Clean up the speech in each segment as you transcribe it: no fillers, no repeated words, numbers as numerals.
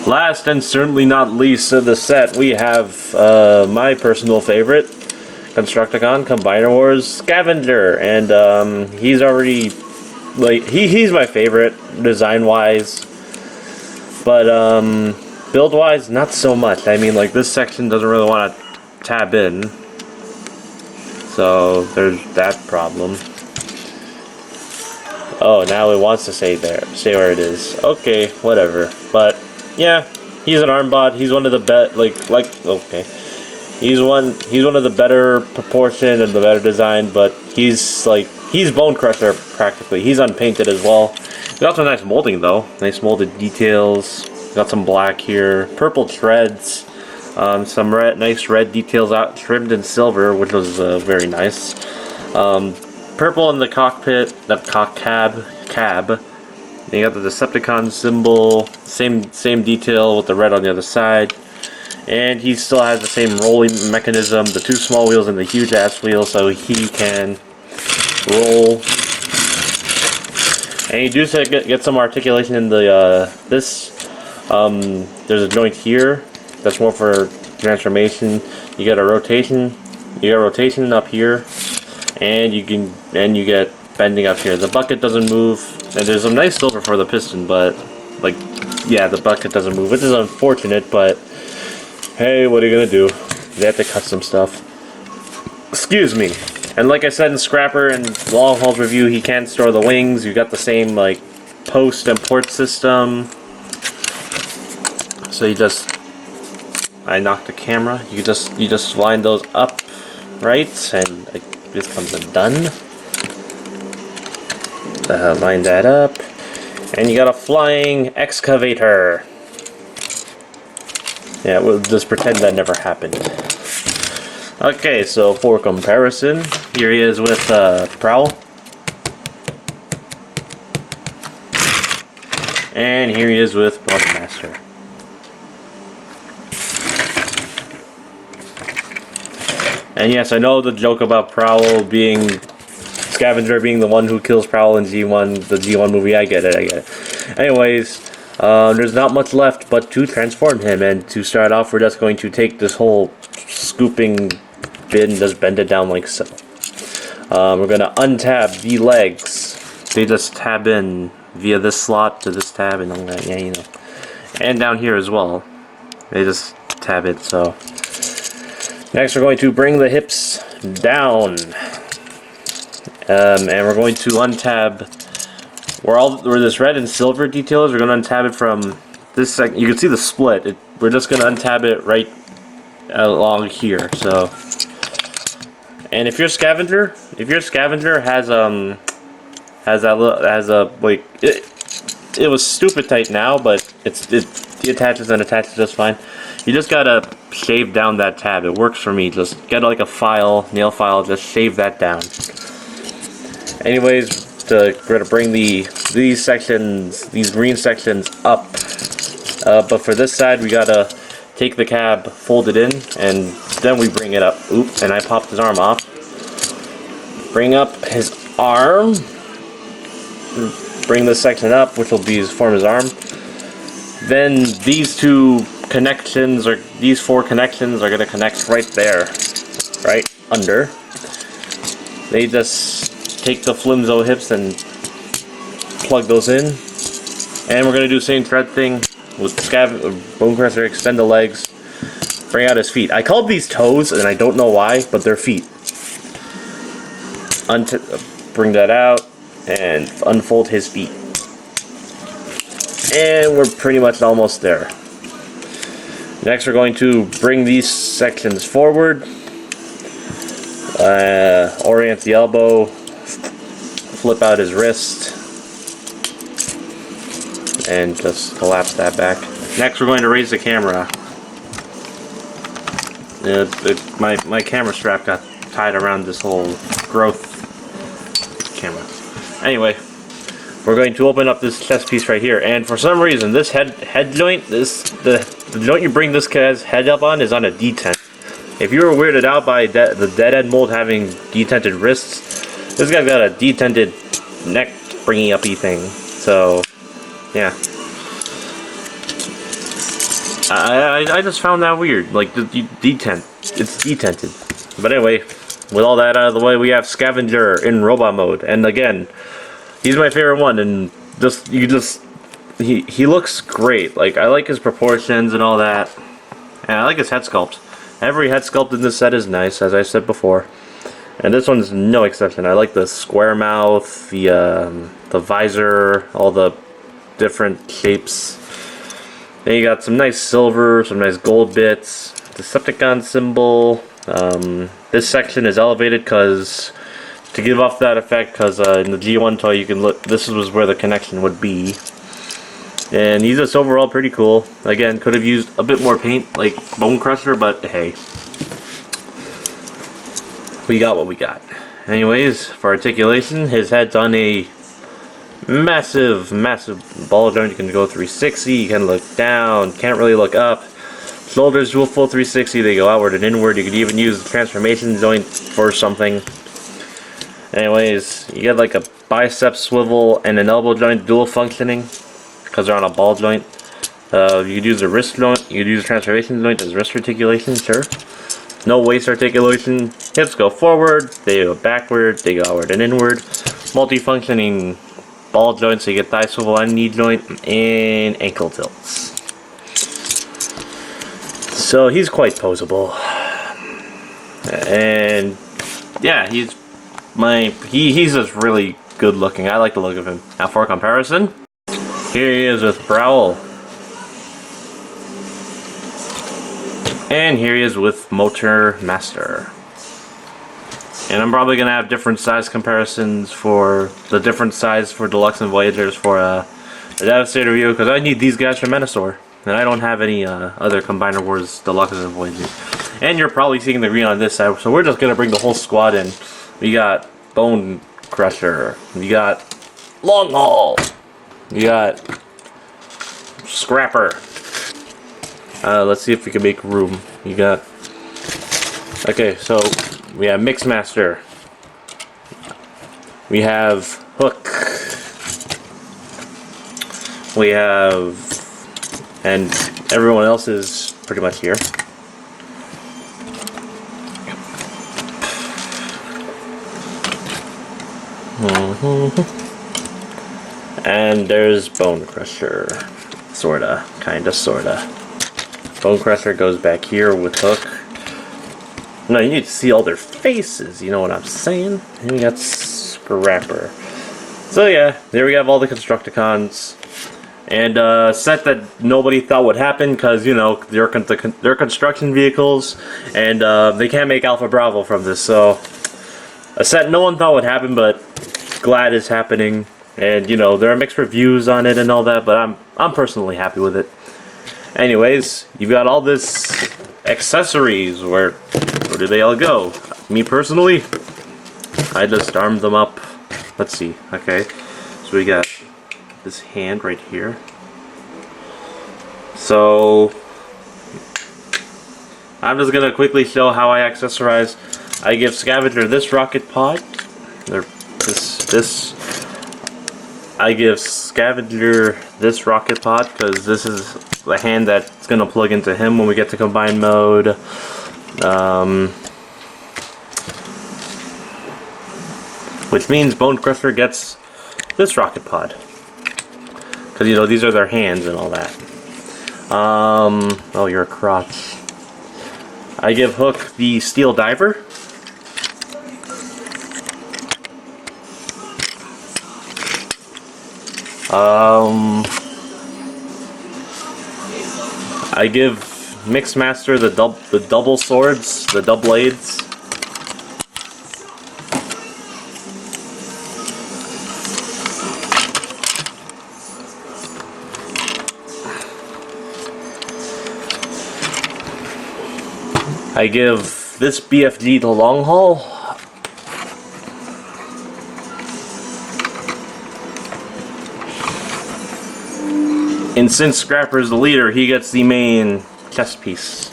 Last and certainly not least of the set, we have my personal favorite, Constructicon Combiner Wars Scavenger, and he's already like he's my favorite design wise, but build wise not so much. I mean, like, this section doesn't really want to tab in, so there's that problem. Oh, now it wants to say where it is. Okay, whatever. But yeah, he's an arm bot. He's one of the okay. He's one of the better proportion and the better design, but he's Bone Crusher practically. He's unpainted as well. He's got some nice molding though. Nice molded details. Got some black here, purple treads, some nice red details out trimmed in silver, which was very nice. Purple in the cockpit, the cab. You got the Decepticon symbol, same detail with the red on the other side. And he still has the same rolling mechanism, the two small wheels and the huge ass wheel, so he can roll. And you do get some articulation in the there's a joint here that's more for transformation. You get a rotation. You get rotation up here, and you get bending up here. The bucket doesn't move, and there's some nice silver for the piston, but yeah, the bucket doesn't move, which is unfortunate, but hey, what are you gonna do? They have to cut some stuff. Excuse me. And like I said in Scrapper and Long Haul's review, he can store the wings. You got the same post and port system. So I knocked the camera. You just line those up, right, and this comes undone. Line that up, and you got a flying excavator. Yeah, we'll just pretend that never happened. Okay, so for comparison, here he is with Prowl, and here he is with Bloodmaster. And yes, I know the joke about Scavenger being the one who kills Prowl in G1, the G1 movie. I get it. Anyways, there's not much left but to transform him, and to start off, we're just going to take this whole scooping bit and just bend it down like so. We're going to untab the legs. They just tab in via this slot to this tab, and and down here as well. They just tab it, so. Next, we're going to bring the hips down, and we're going to untab where this red and silver detail is. We're going to untab it from this second. You can see the split. We're just going to untab it right along here. So, and if your Scavenger has it was stupid tight now, but it attaches just fine. You just gotta shave down that tab. It works for me. Just get like a nail file, just shave that down. Anyways, we're gonna bring these green sections up. But for this side, we gotta take the cab, fold it in, and then we bring it up. Oops, and I popped his arm off. Bring up his arm. Bring this section up, which will form his arm. Then these four connections are going to connect right there, right under. They just take the flimso hips and plug those in, and we're going to do the same thread thing with Bone Crusher. Extend the legs, bring out his feet. I called these toes, and I don't know why, but they're feet. Bring that out and unfold his feet. And we're pretty much almost there. Next, we're going to bring these sections forward, orient the elbow, flip out his wrist, and just collapse that back. Next, we're going to raise the camera. My camera strap got tied around this whole growth camera. Anyway, we're going to open up this chest piece right here, and for some reason this head joint, the joint you bring this guy's head up on is on a detent. If you were weirded out by the dead end mold having detented wrists, this guy's got a detented neck bringing up-y thing. So yeah, I just found that weird. Like, it's detented. But anyway, with all that out of the way, we have Scavenger in robot mode. And again, he's my favorite one. And he looks great. Like, I like his proportions and all that. And I like his head sculpt. Every head sculpt in this set is nice, as I said before. And this one's no exception. I like the square mouth, the visor, all the different shapes. Then you got some nice silver, some nice gold bits, Decepticon symbol. This section is elevated because to give off that effect, because in the G1 toy you can look. This was where the connection would be. And he's just overall pretty cool. Again, could have used a bit more paint, like Bone Crusher, but hey, we got what we got. Anyways, for articulation, his head's on a massive ball joint. You can go 360, you can look down, can't really look up. Shoulders do a full 360, they go outward and inward. You could even use the transformation joint for something. Anyways, you get like a bicep swivel and an elbow joint dual functioning because they're on a ball joint. You could use a wrist joint, you could use a transformation joint as wrist articulation, sure. No waist articulation. Hips go forward, they go backward, they go outward and inward. Multi-functioning ball joint, so you get thigh swivel and knee joint, and ankle tilts. So he's quite posable. And yeah, he's just really good looking. I like the look of him. Now for comparison, here he is with Prowl. And here he is with Motor Master. And I'm probably gonna have different size comparisons for the different size for Deluxe and Voyagers for the Devastator review, because I need these guys for Menasor, and I don't have any other Combiner Wars Deluxes and Voyagers. And you're probably seeing the green on this side, so we're just gonna bring the whole squad in. We got Bone Crusher, we got Long Haul, we got Scrapper. Let's see if we can make room. You got. Okay, so we have Mixmaster. We have Hook. We have. And everyone else is pretty much here. And there's Bone Crusher. Sorta. Kinda, sorta. Bone Crusher goes back here with Hook. No, you need to see all their faces, you know what I'm saying? And we got Scrapper. So yeah, there we have all the Constructicons. And a set that nobody thought would happen because, you know, they're construction vehicles. And they can't make Alpha Bravo from this, so... A set no one thought would happen, but glad it's happening. And, you know, there are mixed reviews on it and all that, but I'm personally happy with it. Anyways, you've got all this accessories. Where do they all go? Me personally, I just armed them up. Let's see. Okay, so we got this hand right here. So I'm just gonna quickly show how I accessorize. I give Scavenger this rocket pod. I give Scavenger this rocket pod because this is the hand that's going to plug into him when we get to combine mode. Which means Bone Crusher gets this rocket pod. Because, you know, these are their hands and all that. Oh, you're a crotch. I give Hook the Steel Diver. I give Mixmaster the double swords, the double blades. I give this BFG the Long Haul. And since Scrapper is the leader, he gets the main chest piece.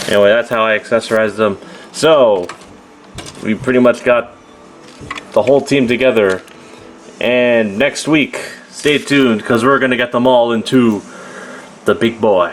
Anyway, that's how I accessorize them. So, we pretty much got the whole team together. And next week, stay tuned, because we're gonna get them all into the big boy.